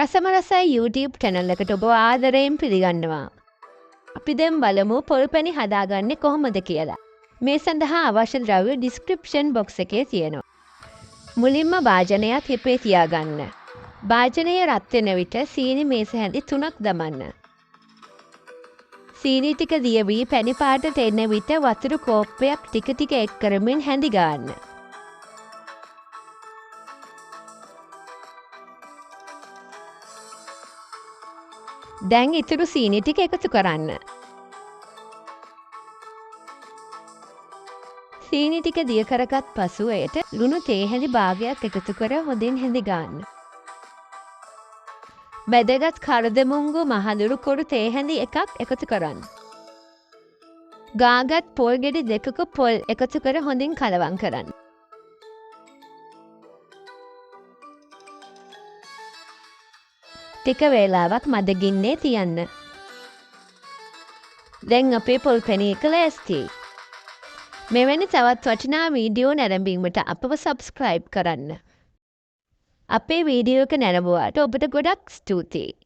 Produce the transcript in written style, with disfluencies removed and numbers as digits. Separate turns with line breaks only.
රසම රසයි YouTube channel එකට ඔබ ආදරයෙන් පිළිගන්නවා. අපි දැන් බලමු පොල්පැණි හදාගන්නේ කොහොමද කියලා. මේ සඳහා අවශ්‍ය ද්‍රව්‍ය description box එකේ තියෙනවා. මුලින්ම භාජනයත් හිපේ තියාගන්න. භාජනය රත් වෙන විට සීනි මේස හැඳි 3ක් දමන්න. සීනි ටික දිය වී පැණි පාටට එන විට වතුර කෝප්පයක් ටික ටික එක් කරමින් හැඳි ගන්න. දැන් ඉතුරු සීනි ටික එකතු කරන්න. සීනි ටික දිය කරගත් පසු එයට ලුණු තේ හැඳි භාගයක් එකතු කර හොඳින් හැඳි ගන්න. වැදගත් කරදමුංගු මහලුරු කොරු තේ හැඳි එකක් එකතු කරන්න. ගාගත් පොල් ගෙඩි 2ක පොල් එකතු කර හොඳින් කලවම් කරන්න. ටික වේලාවක් මදගින්නේ තියන්න. දැන් අපේ පොල්පැණි එක ලෑස්තියි. මෙවැනි තවත් වටිනා වීඩියෝ නැරඹීමට අපව සබ්ස්ක්‍රයිබ් කරන්න. අපේ වීඩියෝ එක නැරඹුවාට ඔබට ගොඩක් ස්තුතියි.